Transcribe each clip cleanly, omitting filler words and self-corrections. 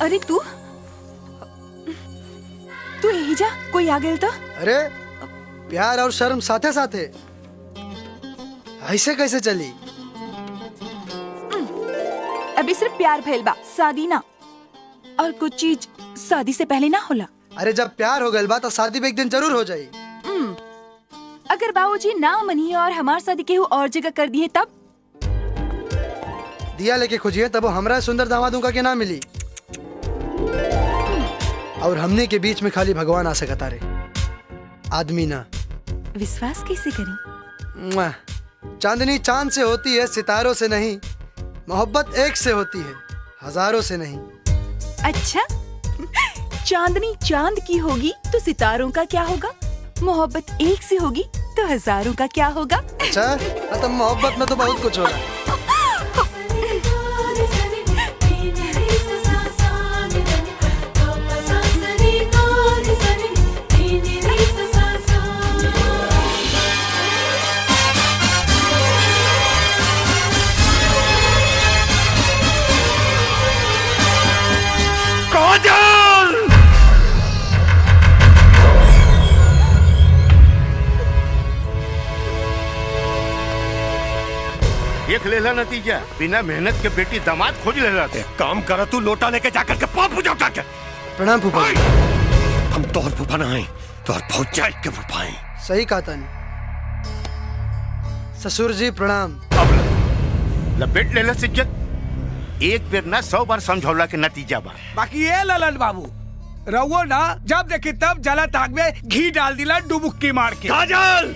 अरे तू यही जा, कोई आ गया तो? अरे प्यार और शर्म साथे साथे ऐसे कैसे चली? अभी सिर्फ प्यार भइल बा, शादी ना। और कुछ चीज शादी से पहले ना होला। अरे जब प्यार हो गइल बा तो शादी भी एक दिन जरूर हो जाई। अगर बाबूजी ना मनिए और हमार शादी केहू और जगह कर दिए तब? दिया लेके खोजिए तब वो हमरा सुंदर दामादों का के ना मिली। और हमने के बीच में खाली भगवान आ सकता रे, आदमी ना। विश्वास कैसे करी? मुआ। चांदनी चांद से होती है, सितारों से नहीं। मोहब्बत एक से होती है, हजारों से नहीं। अच्छा, चांदनी चांद की होगी तो सितारों का क्या होगा? मोहब्बत एक से होगी तो हजारों का क्या होगा? अच्छा, तो मोहब्बत में तो बहुत कुछ होगा। देख लेला नतीजा, बिना मेहनत के बेटी दामाद खोज लेला। काम करा, तू लोटा लेके जाकर के पाप पूजा उठा के। प्रणाम फूफा जी। हम तोहर फूफा ना है, तोहर फौजाई के फूफा है। सही कहा तानी। ससुर जी प्रणाम। अब लपेट लेला इज्जत। एक बेर ना 100 बार समझौला के नतीजा बा। बाकी ये ललन बाबू रवो ना, जब देखी तब जला ताक में घी डाल दिला डुबुक्की मार के। काजल!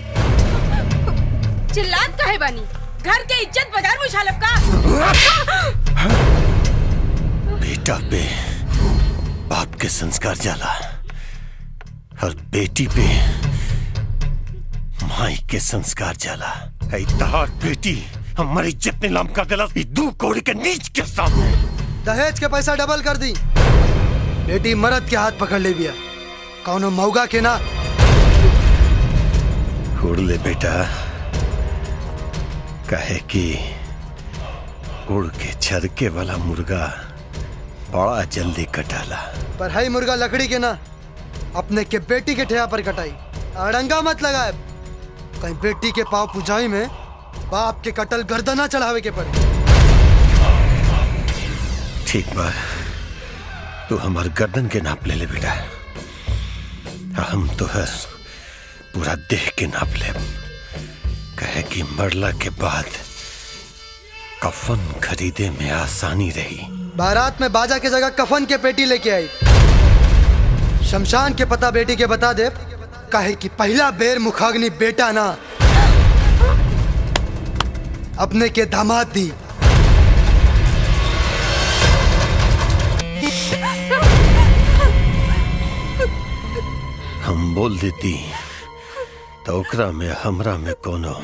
चिल्लात काहे बानी? घर के इज्जत बाजार में उछालब का? बेटा पे बाप के संस्कार जाला और बेटी पे माई के संस्कार जाला। तहार बेटी हमारी इज्जत नीलाम कर देला दू कौड़ी के नीच के सामने। दहेज के पैसा डबल कर दी। बेटी मर्द के हाथ पकड़ ले बिया, कौनो मौगा के ना। उड़ ले बेटा, कहे कि उड़ के छरके वाला मुर्गा बड़ा जल्दी कटाला। पर है मुर्गा लकड़ी के ना, अपने के बेटी के ठेया पर कटाई। अड़ंगा मत लगाए, कहीं बेटी के पाँव पुजाई में बाप के कटल गर्दना चढ़ावे के पड़े। ठीक बा, तू हमार गर्दन के नाप ले बेटा। हम तो है पूरा देह के नाप ले। कहे कि मरला के बाद कफन खरीदे में आसानी रही। बारात में बाजा के जगह कफन के पेटी लेके आई। शमशान के पता बेटी के बता दे, कहे कि पहला बेर मुखाग्नि बेटा ना अपने के दामाद दी। हम बोल देती तो ओकरा में हमरा में कोनो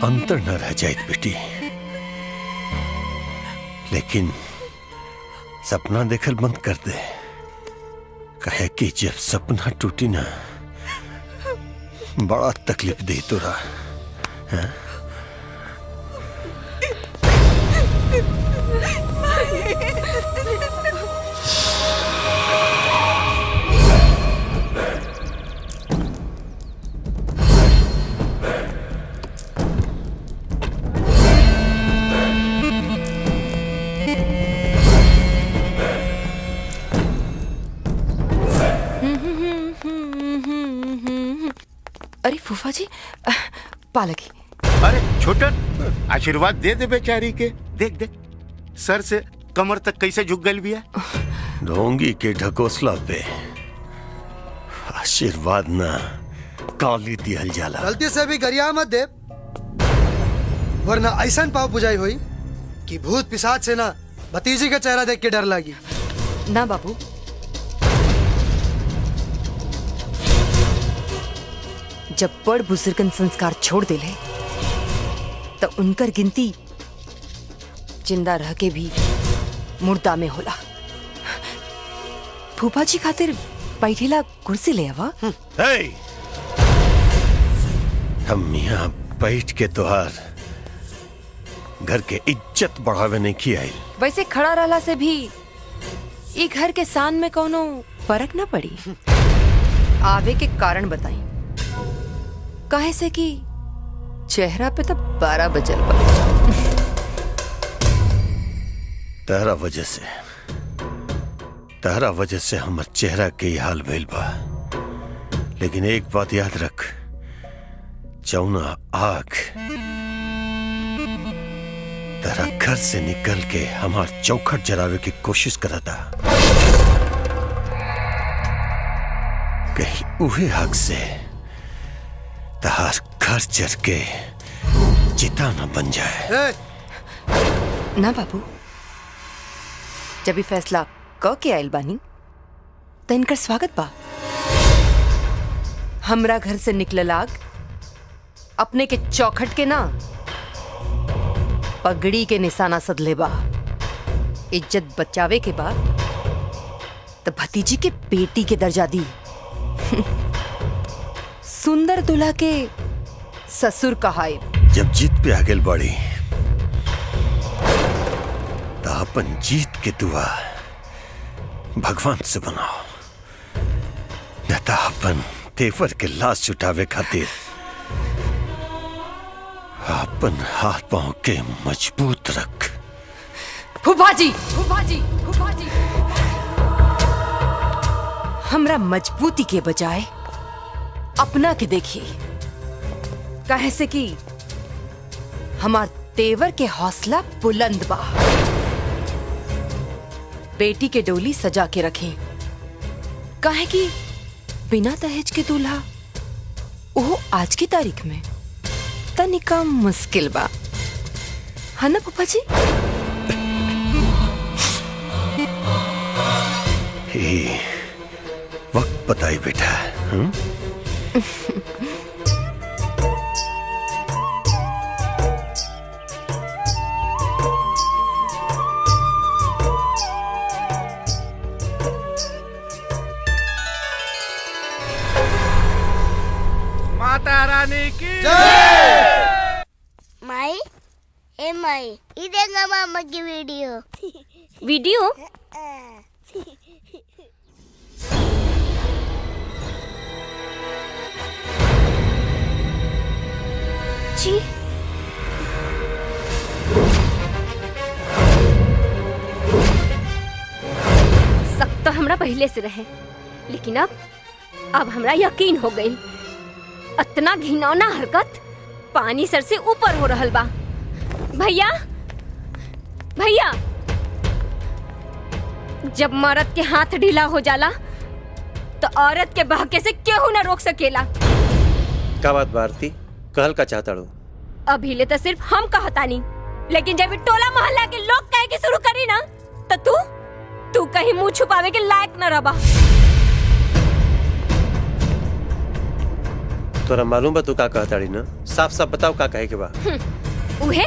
अंतर न रह जाए बेटी। लेकिन सपना देखल बंद कर दे। कहे कि जब सपना टूटी ना, बड़ा तकलीफ दे तोरा। अरे फूफा जी, पालकी। अरे छोटन, आशीर्वाद दे दे बेचारी के। देख देख सर से कमर तक कैसे झुक गई बिया। ढोंगी के ढकोसला पे आशीर्वाद ना काली दिहल जाला। गलती से भी गरिया मत दे, वरना ऐसा पाव पुजाई हुई कि भूत पिशाच से ना भतीजी का चेहरा देख के डर लगी। ना बाबू, जब बड़ बुजुर्गन संस्कार छोड़ दिले तो उनकर गिनती जिंदा रह के भी मुर्दा में होला। फूफा जी खातिर बैठेला कुर्सी ले आवा। हम यहाँ बैठ के तोहार घर के इज्जत बढ़ावे नहीं की आई। वैसे खड़ा रहला से भी ये घर के सान में कोनो फर्क ना पड़ी। आवे के कारण बताई। काहे से कि चेहरा पे तो 12 बजल बा। तारा वजह से हमर चेहरा के ही हाल भइल बा। लेकिन एक बात याद रख, जौना आग तारा घर से निकल के हमार चौखट जलावे की कोशिश करता, कहीं उहे आग से तार घर जर के चिता न बन जाए। ना बाबू, जब भी फैसला क के आयल बानी तो इनकर स्वागत बा। हमरा घर से निकलल आग अपने के चौखट के ना पगड़ी के निशाना सदले बा। इज्जत बचावे के बाद तो भतीजी के बेटी के दर्जा दी। सुंदर दुल्हा के ससुर कहाए। जब जीत पे आगे बढ़ी तो अपन जीत के दुआ भगवान से बनाओ, न तो अपन तेवर के लाश छुटावे खातिर अपन हाथ पांव के मजबूत रख। फूफाजी, फूफाजी, फूफाजी, हमरा मजबूती के बजाय अपना के देखिए। काहे से कि हमार तेवर के हौसला बुलंद बा। बेटी के डोली सजा के रखें। काहे कि बिना दहेज के दूल्हा वो आज की तारीख में तनिका मुश्किल बा, है ना पापा जी? वक्त बताई बेटा। माता रानी की माई, ए माई, इदेगा मामा की वीडियो। वीडियो? जी सब तो हमरा पहले से रहे, लेकिन अब हमरा यकीन हो गई। इतना घिनौना हरकत पानी सर से ऊपर हो रहल बा। भैया, भैया, जब मर्द के हाथ ढीला हो जाला तो औरत के बहके से केहू न रोक सकेला। का बात भारती, कहल का चाहता रू? अभी ले तो सिर्फ हम कहतानी, लेकिन जब टोला मोहल्ला के लोग कहे के शुरू करी ना तो तू कहीं मुंह छुपावे के लायक न रबा। तोरा मालूम बा तू का कहता री ना? साफ साफ बताओ का कहे के बा। उहे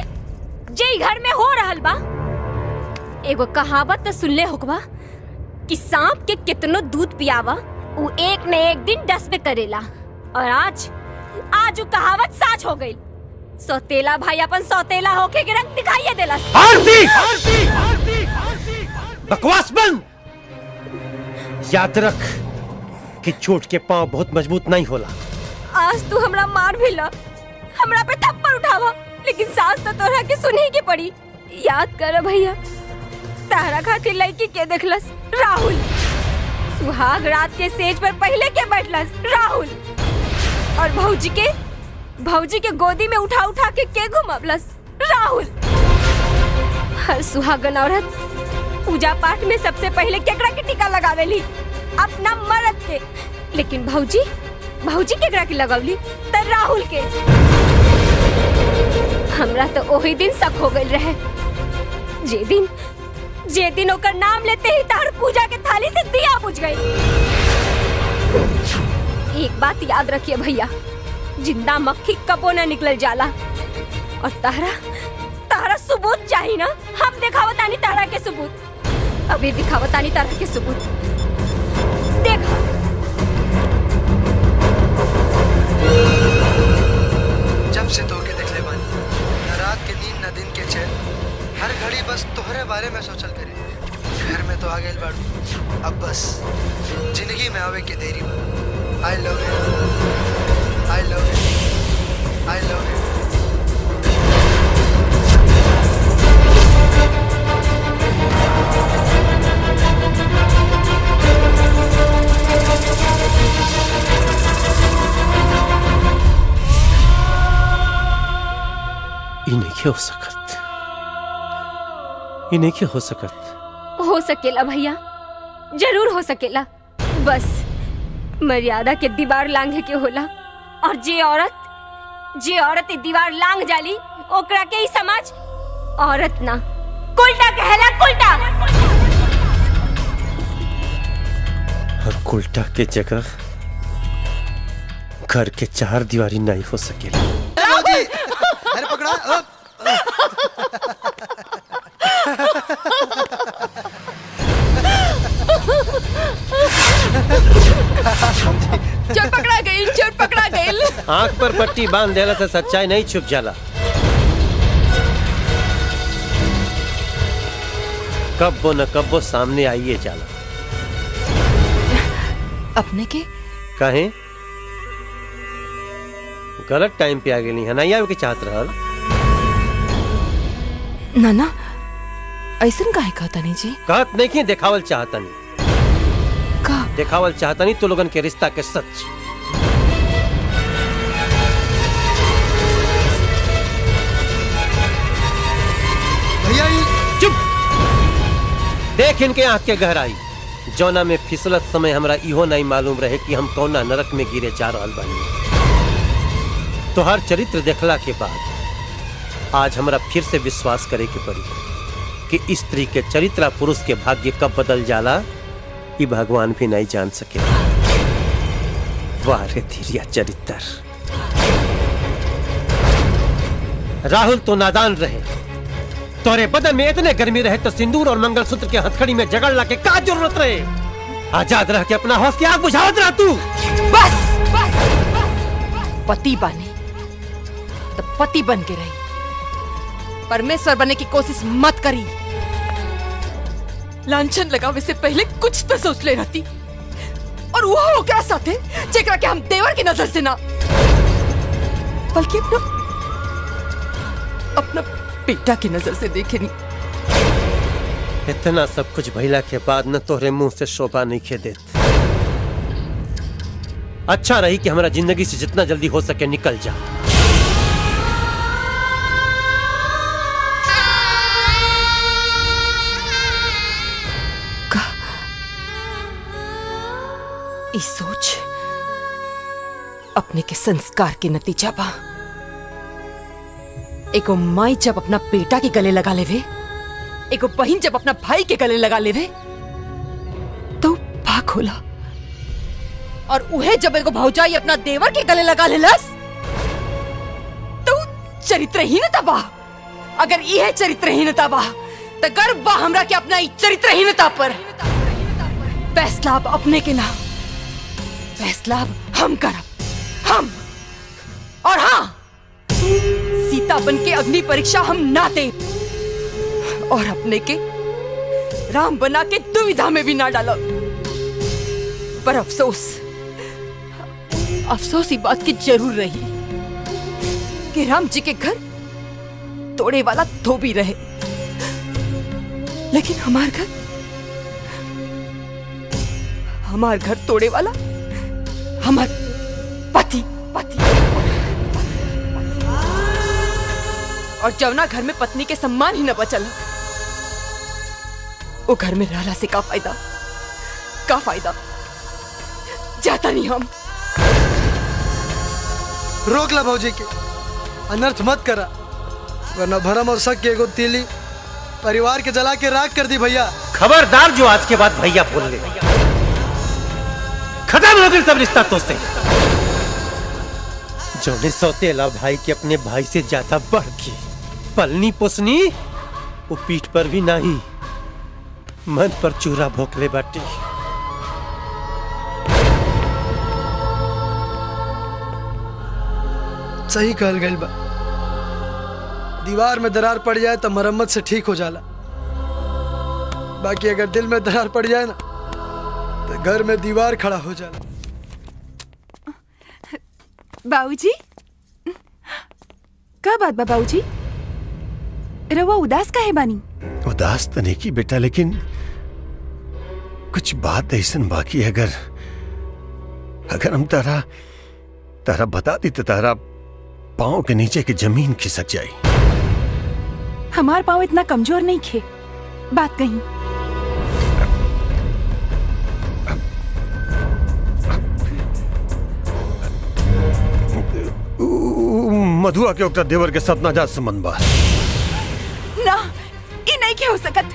जे घर में हो रहल बा। एगो कहावत तो सुनले होकबा कि सांप के कितनो दूध पियावा वो एक न एक दिन डस पे करेला। और आज वो कहावत सच हो गई। सौतेला भाई अपन सौतेला होके के रंग दिखाइए देला। बकवास बंद। याद रख कि चोट के पांव बहुत मजबूत नहीं होला। आज तू हमरा मार भी ला, हमरा पे थप्पड़ उठावा, लेकिन सास तो तोरा के सुनही के पड़ी। याद कर भैया, तारा खातिर लड़की के देखलस राहुल। सुहाग रात के सेज पर पहले के बैठलस राहुल। और भौजी के गोदी में उठा उठा के घुमावलस राहुल। हर सुहागन औरत पूजा पाठ में सबसे पहले केकरा के टीका लगावेली? अपना मर्द के। लेकिन भौजी केकरा के लगावली? त राहुल के। हमरा तो वही दिन शक हो गई रहे, जे दिन ओकर नाम लेते ही तार पूजा के थाली से दिया बुझ गई। एक बात याद रखिए भैया, जिंदा मक्खी कबो न निकल जाला। और तारा सबूत चाहिए ना? हम दिखावतानी तारा के सबूत। अभी दिखावतानी तारा के सबूत। देखा जब से तोके देखले बानी, न रात के नींद न दिन के चैन, हर घड़ी बस तोहरे बारे में सोचल करे। घर में तो आ गए बाड़ू, अब बस जिंदगी में आवे के देरी बा। I love you, I love you, I love you. इन्हें हो सकत, इन्हें हो सकत। हो सकेला भैया, जरूर हो सकेला। बस मर्यादा के दीवार लांघे के होला, और जे औरत ई दीवार लांघ जाली ओकरा के ही समाज औरत ना कुलटा कहला, कुलटा। और कुलटा के जगह घर के चार दीवारी नहीं हो सकेला। अरे पकड़ा। चोर पकड़ा गई, चोर पकड़ा गई। आंख पर पट्टी बांध देला से सच्चाई नहीं छुप जाला। कब्बो न कब्बो सामने आइए जाला। अपने के कहे गलत टाइम पे आ गई है ना, या के चाहत रहल। नाना ऐसन काहे कहता नहीं जी? कहत नहीं कि देखावल चाहता नहीं, का देखावल चाहता नहीं तो लोगन के रिश्ता के सच। भैया चुप, देख इनके आंख के गहराई। जौना में फिसलत समय हमरा इहो नहीं मालूम रहे कि हम कौना नरक में गिरे जा रहल बानी। तो हर चरित्र देखला के बाद आज हमरा फिर से विश्वास करे के पड़ी कि स्त्री के चरित्र पुरुष के भाग्य कब बदल जाला ये भगवान भी नहीं जान सके। वाह रे धीरिया चरित्र। राहुल तो नादान रहे, तोरे बदन में इतने गर्मी रहे तो सिंदूर और मंगलसूत्र के हथकड़ी में जगड़ ला के का जरूरत रहे? आजाद रह के अपना हौस की आग बुझावत रह तू। बस, बस, पति बने तो पति बन के रही, परमेश्वर बनने की कोशिश मत करी। लांछन लगावे से पहले कुछ तो सोच ले रहती, और वो ओकरा साथे जेकरा के हम देवर की नजर से ना बल्कि अपना बेटा की नजर से देखे नहीं। इतना सब कुछ भइला के बाद न तोहरे मुंह से शोभा नहीं खे देत। अच्छा रही कि हमारा जिंदगी से जितना जल्दी हो सके निकल जा। इस सोच अपने के संस्कार के नतीजा बा। एगो माई जब अपना बेटा के गले लगा लेवे, एगो बहन जब अपना भाई के गले लगा लेवे तो भाग होला, और उहे जब एगो भौजाई अपना देवर के गले लगा लेलस तो चरित्रहीनता बा। अगर यह चरित्रहीनता बा तो गर्व बा हमरा के अपना चरित्रहीनता पर। फैसला अब अपने के ना, फैसला अब हम करब, हम। और हाँ, सीता बन के अग्नि परीक्षा हम ना दे, और अपने के राम बना के दुविधा में भी ना डालो। पर अफसोस, अफसोस ही बात की जरूर रही कि राम जी के घर तोड़े वाला धोबी रहे, लेकिन हमार घर तोड़े वाला हमार पति। और जवना घर में पत्नी के सम्मान ही न बचल, वो घर में रहला से का फायदा, का फायदा? जाता नहीं हम। रोक ला भौजी के, अनर्थ मत करा, वरना भरम और शक के एगो तीली परिवार के जला के राख कर दी। भैया खबरदार जो आज के बाद भैया बोल ले, खत्म हो गई सब रिश्ता तो से। जो सौतेला भाई के अपने भाई से ज्यादा बढ़ के पलनी पोसनी, वो पीठ पर भी नहीं मन पर चूरा भोंकले बाटी। सही कहल गइल बा, दीवार में दरार पड़ जाए तो मरम्मत से ठीक हो जाला। बाकी अगर दिल में दरार पड़ जाए ना तो घर में दीवार खड़ा हो जाए। बाबूजी, का बात बा बाबूजी? रवा उदास काहे बानी? उदास तो नहीं की बेटा, लेकिन कुछ बात ऐसन बाकी है। अगर हम तारा बता दी तो तारा पाँव के नीचे की जमीन खिसक जाए। हमार पाँव इतना कमजोर नहीं खे, बात कहीं। मधुआ के ओकरा देवर के साथ नाजायज संबंध बा। ना, ई नहीं के हो सकत।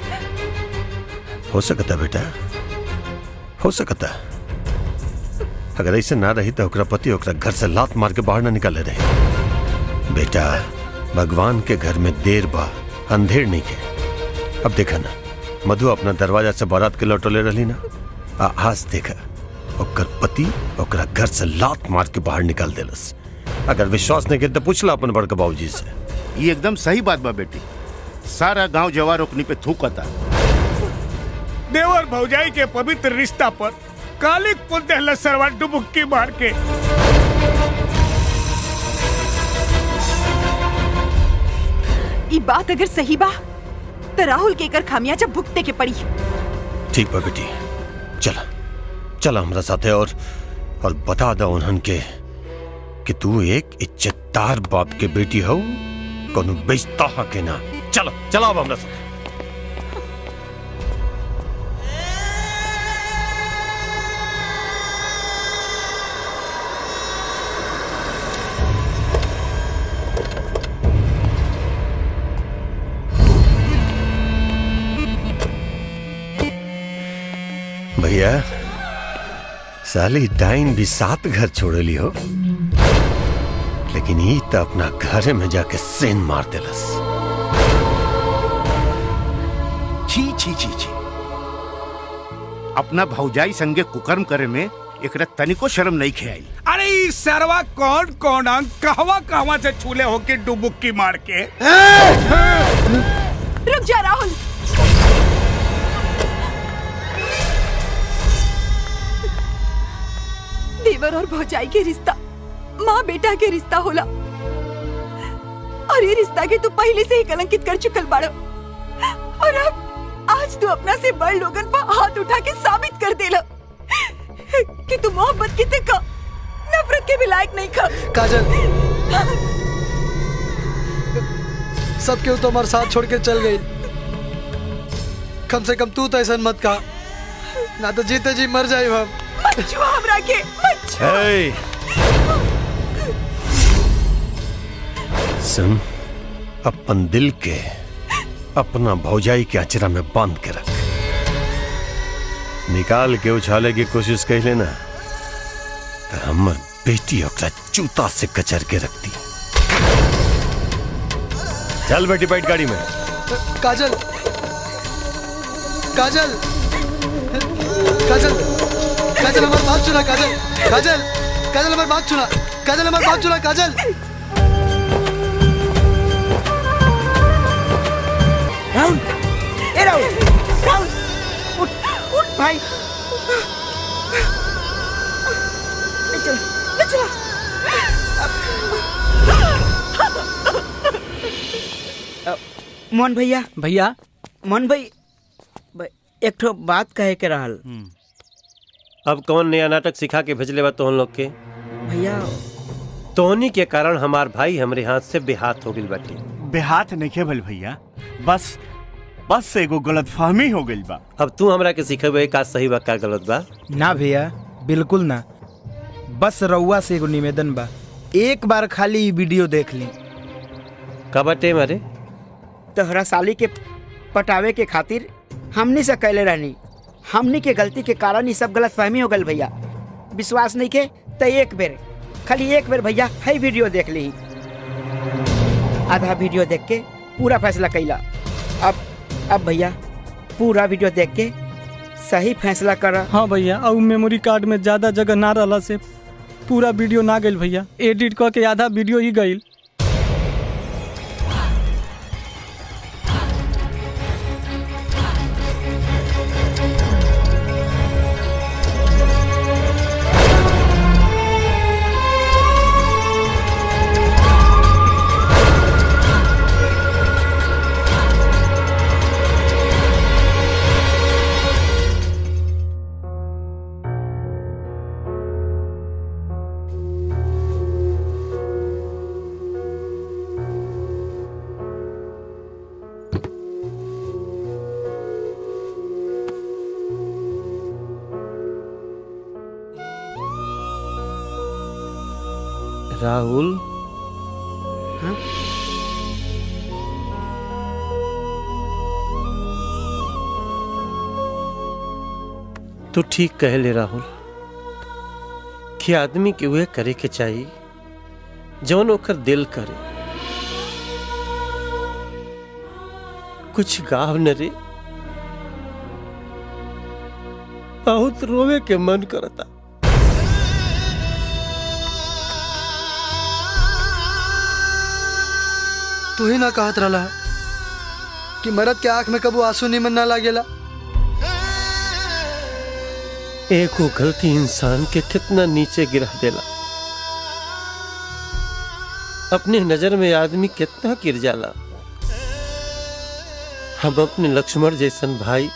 हो सकता बेटा, हो सकता। अगर ऐसे ना रही तो ओकरा पति ओकरा घर से लात मार के बाहर ना निकाले रहे। बेटा, भगवान के घर में देर बा, अंधेर नहीं के। अब देखा ना, मधु अपना दरवाजा से बारात के लौटोले रही ना, आज देखा ओकर पति ओकरा घर से लात मार के बाहर निकाल देलस। अगर विश्वास नहीं करे तो पूछला अपन बड़का बाबूजी से। ये एकदम सही बात बा बेटी। सारा गांव जवार ओकनी पे थूकता। देवर भौजाई के पवित्र रिश्ता पर कालिक पुल दहला सरवा डुबुक्की मार के। ई बात अगर सही बा तो राहुल के कर खामियाजा भुगते के पड़ी। ठीक बा बेटी, चला चला हमरा साथे और बता दो उन्हन के कि तू एक इज्जतदार बाप के बेटी हो, कोनो बेइज्जता के ना। चलो चला अब हमरा साथे। भैया, साली डाइन भी 7 घर छोड़ली हो, लेकिन ई तो अपना घर में जाके सेन मार देलस। छी छी छी छी, अपना भौजाई संगे कुकर्म करे में एकरा तनिको शर्म नहीं खेआई। अरे ई सरवा कौन कौन अंग कहवा से छूले होके डुबुक्की मार के। रुक जा राहुल, देवर और भौजाई के रिश्ता माँ बेटा के रिश्ता होला, और ये रिश्ता के तू पहले से ही कलंकित कर चुकल बाड़ो। और अब आज तू अपना से बड़ लोगन पर हाथ उठा के साबित कर देला कि तू मोहब्बत की का नफरत के भी लायक नहीं खा। काजल, सब केहू तो हमारे साथ छोड़ के चल गई। कम से कम तू तो ऐसा मत कहा, ना तो जीते जी मर जाए हम। मत छुआ हमरा के, मत छुआ। सुन, अपन दिल के अपना भौजाई के अचरा में बांध के रख। निकाल के उछाले की कोशिश कर लेना तो हमर बेटी ओकरा जूता से कचर के रखती। चल बेटी, बैठ गाड़ी में। काजल, काजल, काजल, काजल हमारी बात सुना। काजल, काजल, काजल हमारी बात सुना। काजल हमारी बात सुना। काजल, राहुल, ए राहुल, राहुल, उठ, उठ भाई। ले चला, ले चला। मोहन भैया, भैया, मोहन भाई, एक ठो बात कहे के रहल। अब कौन नया नाटक सिखा के भेजले बा तोहन लोग के? भैया, तोहनी के कारण हमार भाई हमरे हाथ से बेहाथ हो गइल बाटे। बेहाथ नहीं भइल भैया, बस एगो गलतफहमी हो गइल बा। अब तू हमरा के सिखेबे का सही बा का गलत बा? ना भैया, बिल्कुल ना। बस रउआ से एगो निवेदन बा, एक बार खाली ई वीडियो देख ली। का बाटे मारे? तोहरा साली के पटावे के खातिर हमनी से कैले रहनी। हमनी के गलती के कारण ही सब गलतफहमी हो गल भैया। विश्वास नहीं के तो एक बेर, खाली एक बेर भैया है वीडियो देख ली। आधा वीडियो देख के पूरा फैसला कैला। अब भैया पूरा वीडियो देख के सही फैसला करा। हाँ भैया, और मेमोरी कार्ड में ज्यादा जगह ना रहला से पूरा वीडियो ना गइल भैया, एडिट क के आधा वीडियो ही गइल। राहुल हाँ? तू ठीक कह ले राहुल कि आदमी के वह करे के चाहिए जौन ओकर दिल करे। कुछ गाव न रे, बहुत रोवे के मन करता। तू ही ना कहत रहा कि मरद के आंख में कबू आंसू निमन ना लागेला। एक वो गलती इंसान के कितना नीचे गिरा देला। अपने नजर में आदमी कितना गिर जाला। हम अपने लक्ष्मण जैसन भाई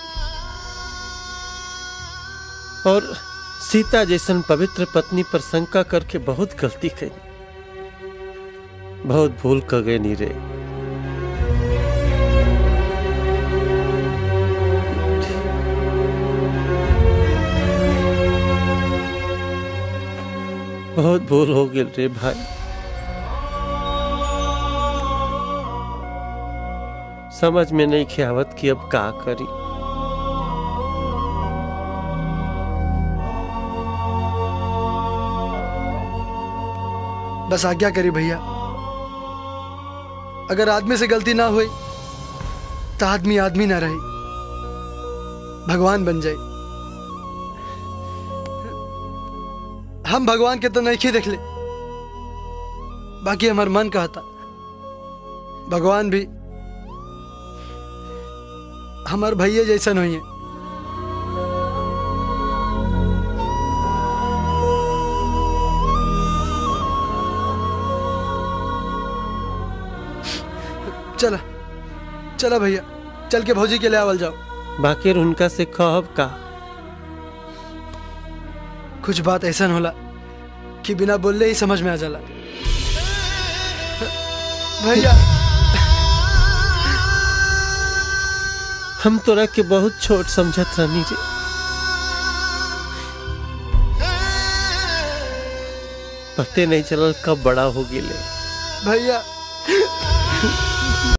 और सीता जैसन पवित्र पत्नी पर शंका करके बहुत गलती करी, बहुत भूल कर गए नीरे। बहुत भूल हो गई रे भाई। समझ में नहीं ख्यावत कि अब का करी। बस आज्ञा करी भैया, अगर आदमी से गलती ना हुई तो आदमी आदमी ना रही, भगवान बन जाए। हम भगवान के तो नहीं देख ले, बाकी हमार मन कहता भगवान भी हमार भैया जैसन हुई है। चला चला भैया, चल के भौजी के ले आवल जाओ। बाकी उनका से कहब का? कुछ बात ऐसा होला कि बिना बोलले ही समझ में आ जाला। भैया हम तोरा के बहुत छोट समझत रहनी रे। पते नहीं चलल कब बड़ा हो गेले। भैया